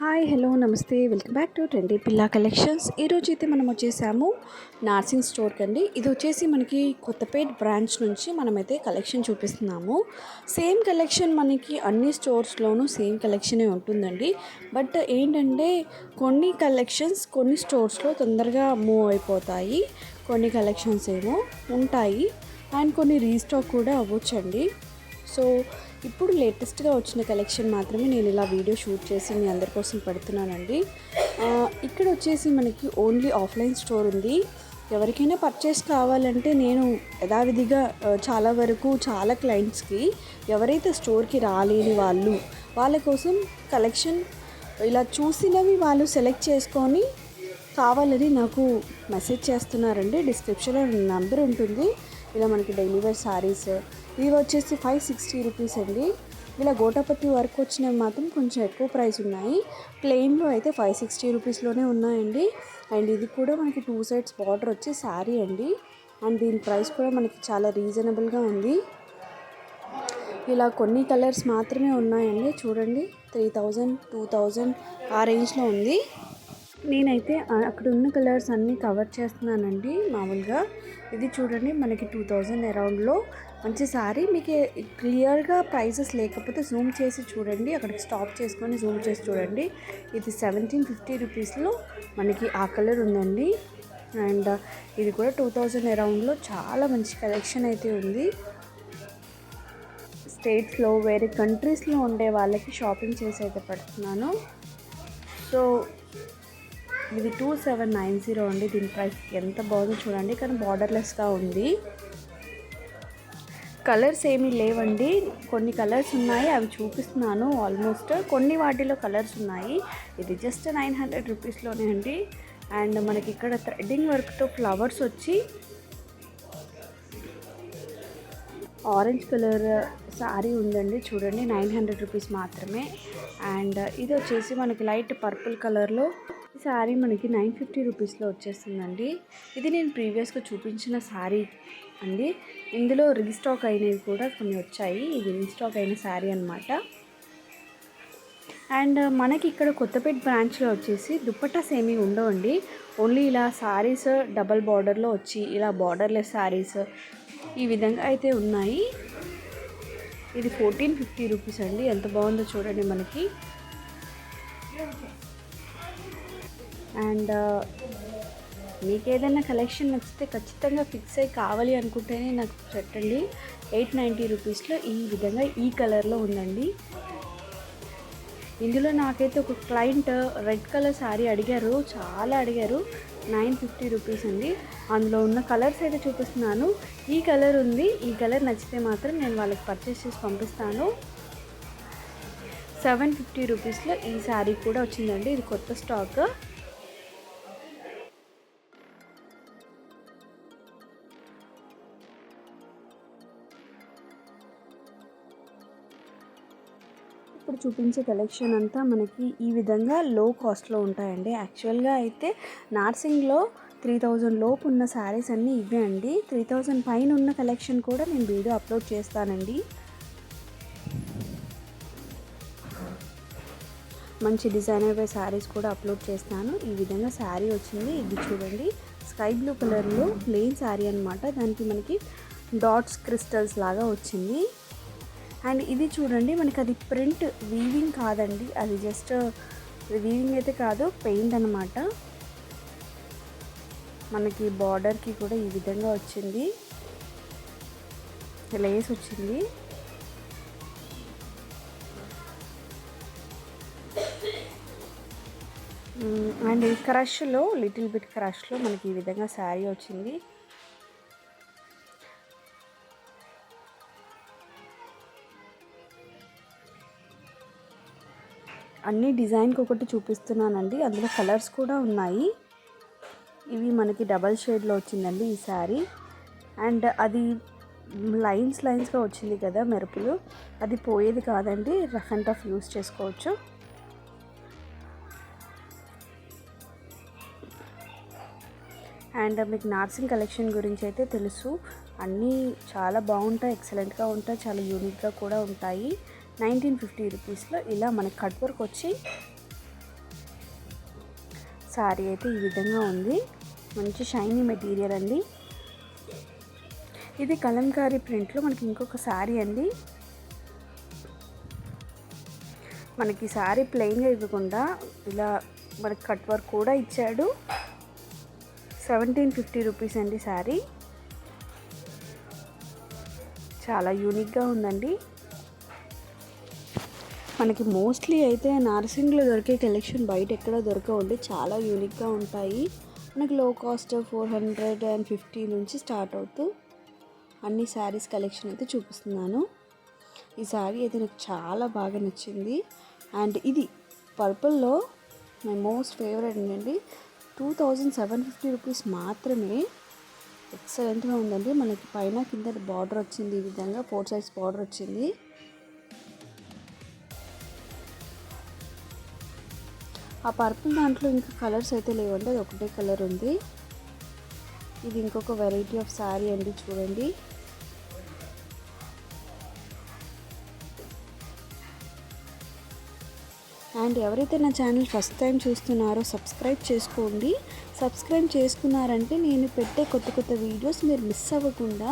Hi hello నమస్తే welcome back to trendy పిల్లా collections. ఈరోజు అయితే మనం వచ్చేసాము నార్సింగ్ స్టోర్కి అండి. ఇది వచ్చేసి మనకి కొత్తపేట్ బ్రాంచ్ నుంచి మనమైతే కలెక్షన్ చూపిస్తున్నాము. సేమ్ కలెక్షన్ మనకి అన్ని స్టోర్స్లోనూ సేమ్ కలెక్షనే ఉంటుందండి. బట్ ఏంటంటే కొన్ని కలెక్షన్స్ కొన్ని స్టోర్స్లో తొందరగా మూవ్ అయిపోతాయి, కొన్ని కలెక్షన్స్ ఏమో ఉంటాయి అండ్ కొన్ని రీస్టాక్ కూడా అవ్వచ్చండి. సో ఇప్పుడు లేటెస్ట్గా వచ్చిన కలెక్షన్ మాత్రమే నేను ఇలా వీడియో షూట్ చేసి మీ అందరి కోసం పెడుతున్నానండి. ఇక్కడ వచ్చేసి మనకి ఓన్లీ ఆఫ్లైన్ స్టోర్ ఉంది. ఎవరికైనా పర్చేస్ కావాలంటే నేను యథావిధిగా చాలా వరకు చాలా క్లయింట్స్కి ఎవరైతే స్టోర్కి రాలేని వాళ్ళ కోసం కలెక్షన్ ఇలా చూసినవి వాళ్ళు సెలెక్ట్ చేసుకొని కావాలని నాకు మెసేజ్ చేస్తున్నారండి. డిస్క్రిప్షన్లో నెంబర్ ఉంటుంది. ఇలా మనకి డైలీ వేర్ శారీస్ ఇవి వచ్చేసి 560 రూపీస్ అండి. ఇలా గోటాపత్తి వర్క్ వచ్చినవి మాత్రం కొంచెం ఎక్కువ ప్రైస్ ఉన్నాయి. ప్లెయిన్లో అయితే 560 రూపీస్లోనే ఉన్నాయండి. అండ్ ఇది కూడా మనకి 2 సైడ్స్ బార్డర్ వచ్చి శారీ అండి. అండ్ దీని ప్రైస్ కూడా మనకి చాలా రీజనబుల్గా ఉంది. ఇలా కొన్ని కలర్స్ మాత్రమే ఉన్నాయండి. చూడండి 3000 2000 ఆ రేంజ్లో ఉంది. నేనైతే అక్కడ ఉన్న కలర్స్ అన్నీ కవర్ చేస్తున్నానండి మామూలుగా. ఇది చూడండి మనకి 2000 అరౌండ్లో మంచి శారీ. మీకు క్లియర్గా ప్రైసెస్ లేకపోతే జూమ్ చేసి చూడండి, అక్కడికి స్టాప్ చేసుకొని జూమ్ చేసి చూడండి. ఇది 1750 రూపీస్లో మనకి ఆ కలర్ ఉందండి. అండ్ ఇది కూడా 2000 అరౌండ్లో చాలా మంచి కలెక్షన్ అయితే ఉంది. స్టేట్స్లో వేరే కంట్రీస్లో ఉండే వాళ్ళకి షాపింగ్ చేసి అయితే పెడుతున్నాను. సో ఇది 2790 అండి. దీని ప్రైస్ ఎంత బాగుందో చూడండి, కానీ బార్డర్లెస్గా ఉంది. కలర్స్ ఏమీ లేవండి, కొన్ని కలర్స్ ఉన్నాయి, అవి చూపిస్తున్నాను. ఆల్మోస్ట్ కొన్ని వాటిలో కలర్స్ ఉన్నాయి. ఇది జస్ట్ 900 రూపీస్లోనే అండి. అండ్ మనకి ఇక్కడ థ్రెడ్డింగ్ వర్క్తో ఫ్లవర్స్ వచ్చి ఆరెంజ్ కలర్ శారీ ఉందండి. చూడండి 900 రూపీస్ మాత్రమే. అండ్ ఇది వచ్చేసి మనకి లైట్ పర్పుల్ కలర్లో ఈ శారీ మనకి 950 రూపీస్లో వచ్చేస్తుందండి. ఇది నేను ప్రీవియస్గా చూపించిన శారీ అండి. ఇందులో రీస్టాక్ అయినవి కూడా కొన్ని వచ్చాయి. ఇది రీస్టాక్ అయిన శారీ అనమాట. అండ్ మనకి ఇక్కడ కొత్తపేట బ్రాంచ్లో వచ్చేసి దుప్పటాస్ ఏమీ ఉండవండి. ఓన్లీ ఇలా శారీస్ డబల్ బార్డర్లో వచ్చి ఇలా బార్డర్లెస్ శారీస్ ఈ విధంగా అయితే ఉన్నాయి. ఇది 1450 రూపీస్ అండి. ఎంత బాగుందో చూడండి మనకి. అండ్ మీకు ఏదైనా కలెక్షన్ నచ్చితే ఖచ్చితంగా ఫిక్స్ అయ్యి కావాలి అనుకుంటేనే నాకు పెట్టండి. 890 రూపీస్లో ఈ విధంగా ఈ కలర్లో ఉందండి. ఇందులో నాకైతే ఒక క్లయింట్ రెడ్ కలర్ శారీ అడిగారు, చాలా అడిగారు. 950 రూపీస్ అండి. అందులో ఉన్న కలర్స్ అయితే చూపిస్తున్నాను. ఈ కలర్ ఉంది, ఈ కలర్ నచ్చితే మాత్రం నేను వాళ్ళకి పర్చేస్ చేసి పంపిస్తాను. 750 రూపీస్లో ఈ శారీ కూడా వచ్చిందండి. ఇది కొత్త స్టాక్. ఇప్పుడు చూపించే కలెక్షన్ అంతా మనకి ఈ విధంగా లో కాస్ట్లో ఉంటాయండి. యాక్చువల్గా అయితే నార్సింగ్లో 3000 లోపు ఉన్న శారీస్ అన్నీ ఇవే అండి. 3000 పైన ఉన్న కలెక్షన్ కూడా నేను వీడియో అప్లోడ్ చేస్తానండి. మంచి డిజైనర్ వే శారీస్ కూడా అప్లోడ్ చేస్తాను. ఈ విధంగా శారీ వచ్చింది. ఇది చూడండి స్కై బ్లూ కలర్లో ప్లెయిన్ శారీ అనమాట. దానికి మనకి డాట్స్ క్రిస్టల్స్ లాగా వచ్చింది. అండ్ ఇది చూడండి మనకి అది ప్రింట్ వీవింగ్ కాదండి, అది జస్ట్ వీవింగ్ అయితే కాదు, పెయింట్ అనమాట. మనకి బార్డర్కి కూడా ఈ విధంగా వచ్చింది, లేస్ వచ్చింది. అండ్ ఈ క్రష్లో లిటిల్ బిట్ క్రష్లో మనకి ఈ విధంగా శారీ వచ్చింది. అన్ని డిజైన్కి ఒకటి చూపిస్తున్నానండి. అందులో కలర్స్ కూడా ఉన్నాయి. ఇవి మనకి షేడ్లో వచ్చిందండి ఈ శారీ. అండ్ అది లైన్స్గా వచ్చింది కదా మెరుపులు, అది పోయేది కాదండి. రఫ్ అండ్ టఫ్ యూస్ చేసుకోవచ్చు. అండ్ మీకు నార్సింగ్ కలెక్షన్ గురించి అయితే తెలుసు, అన్నీ చాలా బాగుంటాయి, ఎక్సలెంట్గా ఉంటాయి, చాలా యూనిక్గా కూడా ఉంటాయి. 1950 రూపీస్లో ఇలా మనకి కట్ వర్క్ వచ్చి శారీ అయితే ఈ విధంగా ఉంది. మంచి షైనీ మెటీరియల్ అండి. ఇది కలంకారీ ప్రింట్లో మనకి ఇంకొక శారీ అండి. మనకి శారీ ప్లెయిన్గా ఇవ్వకుండా ఇలా మనకి కట్ వర్క్ కూడా ఇచ్చాడు. 1750 రూపీస్ అండి శారీ. చాలా యూనిక్గా ఉందండి. మనకి మోస్ట్లీ అయితే నార్సింగ్లో దొరికే కలెక్షన్ బయట ఎక్కడ దొరకవండి. చాలా యూనిక్గా ఉంటాయి. మనకి లో కాస్ట్ 450 నుంచి స్టార్ట్ అవుతూ అన్ని శారీస్ కలెక్షన్ అయితే చూపిస్తున్నాను. ఈ శారీ అయితే నాకు చాలా బాగా నచ్చింది. అండ్ ఇది పర్పుల్లో మై మోస్ట్ ఫేవరెట్ అండి. 2750 రూపీస్ మాత్రమే. ఎక్సలెంట్గా ఉందండి. మనకి పైన కింద బార్డర్ వచ్చింది. ఈ విధంగా 4 సైడ్స్ బార్డర్ వచ్చింది. ఆ పర్పుల్ దాంట్లో ఇంకా కలర్స్ అయితే లేవండి, అది ఒకటే కలర్ ఉంది. ఇది ఇంకొక వెరైటీ ఆఫ్ శారీ అండి, చూడండి. అండ్ ఎవరైతే నా ఛానల్ ఫస్ట్ టైం చూస్తున్నారో సబ్స్క్రైబ్ చేసుకోండి. సబ్స్క్రైబ్ చేసుకున్నారంటే నేను పెట్టే కొత్త కొత్త వీడియోస్ మీరు మిస్ అవ్వకుండా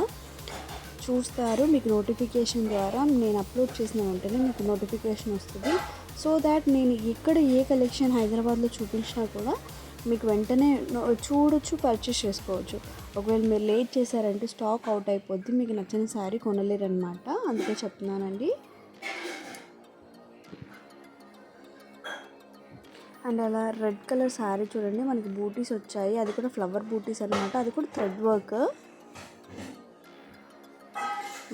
చూస్తారు. మీకు నోటిఫికేషన్ ద్వారా నేను అప్లోడ్ చేసిన వెంటనే మీకు నోటిఫికేషన్ వస్తుంది. సో దాట్ నేను ఎక్కడ ఏ కలెక్షన్ హైదరాబాద్లో చూపించినా కూడా మీకు వెంటనే చూడొచ్చు, పర్చేస్ చేసుకోవచ్చు. ఒకవేళ మీరు లేట్ చేశారంటే స్టాక్ అవుట్ అయిపోద్ది, మీకు నచ్చిన శారీ కొనలేరు అనమాట. అందుకే చెప్తున్నానండి. అండ్ అలా రెడ్ కలర్ శారీ చూడండి, మనకి బూటీస్ వచ్చాయి. అది కూడా ఫ్లవర్ బూటీస్ అనమాట. అది కూడా థ్రెడ్ వర్క్,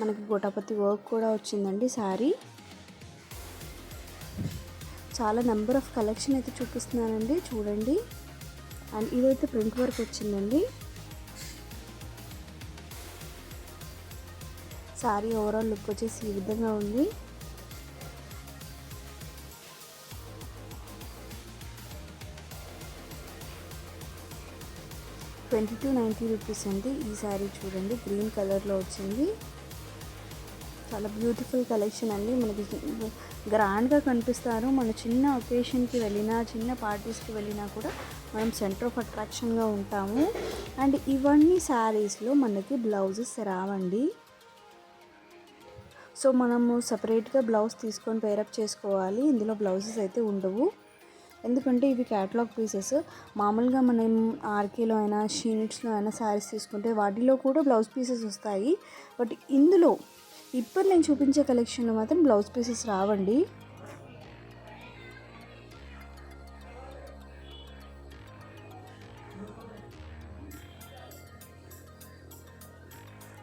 మనకి గోటాపతి వర్క్ కూడా వచ్చిందండి శారీ. చాలా నెంబర్ ఆఫ్ కలెక్షన్ అయితే చూపిస్తున్నానండి, చూడండి. అండ్ ఇదైతే ప్రింట్ వర్క్ వచ్చిందండి. శారీ ఓవరాల్ లుక్ వచ్చేసి ఈ విధంగా ఉంది. ₹2290 అండి ఈ శారీ. చూడండి, గ్రీన్ కలర్లో వచ్చింది. చాలా బ్యూటిఫుల్ కలెక్షన్ అండి. మనకి గ్రాండ్గా కనిపిస్తారు. మన చిన్న ఒకేషన్కి వెళ్ళినా, చిన్న పార్టీస్కి వెళ్ళినా కూడా మనం సెంటర్ ఆఫ్ అట్రాక్షన్గా ఉంటాము. అండ్ ఇవన్నీ శారీస్లో మనకి బ్లౌజెస్ రావండి. సో మనము సపరేట్గా బ్లౌజ్ తీసుకొని పేరప్ చేసుకోవాలి. ఇందులో బ్లౌజెస్ అయితే ఉండవు, ఎందుకంటే ఇవి క్యాటలాగ్ పీసెస్. మామూలుగా మనం ఆర్కేలో అయినా, షీనిట్స్లో అయినా శారీస్ తీసుకుంటే వాటిలో కూడా బ్లౌజ్ పీసెస్ వస్తాయి. బట్ ఇందులో ఇప్పుడు నేను చూపించే కలెక్షన్లో మాత్రం బ్లౌజ్ పీసెస్ రావండి.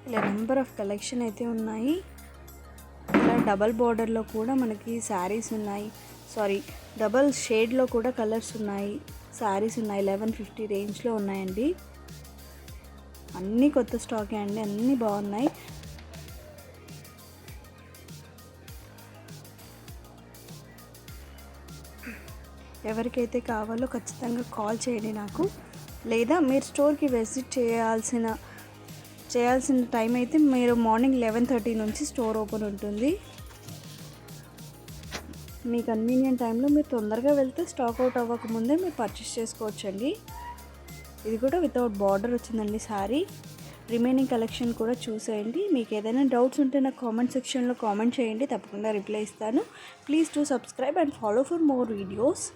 ఇలా నెంబర్ ఆఫ్ కలెక్షన్ అయితే ఉన్నాయి. ఇలా డబల్ బార్డర్లో కూడా మనకి శారీస్ ఉన్నాయి. డబల్ షేడ్లో కూడా కలర్స్ ఉన్నాయి, శారీస్ ఉన్నాయి. 1150 రేంజ్లో ఉన్నాయండి. అన్నీ కొత్త స్టాకే అండి, అన్నీ బాగున్నాయి. ఎవరికైతే కావాలో ఖచ్చితంగా కాల్ చేయండి నాకు, లేదా మీరు స్టోర్కి విజిట్ చేయాల్సిన టైం అయితే మీరు మార్నింగ్ 11:30 నుంచి స్టోర్ ఓపెన్ ఉంటుంది. మీ కన్వీనియంట్ టైంలో మీరు తొందరగా వెళ్తే స్టాక్ అవుట్ అవ్వకముందే మీరు పర్చేస్ చేసుకోవచ్చండి. ఇది కూడా వితౌట్ బార్డర్ వచ్చిందండి శారీ. రిమైనింగ్ కలెక్షన్ కూడా చూసేయండి. మీకు ఏదైనా డౌట్స్ ఉంటే నాకు కామెంట్ సెక్షన్లో కామెంట్ చేయండి, తప్పకుండా రిప్లై ఇస్తాను. Please do subscribe and follow for more videos.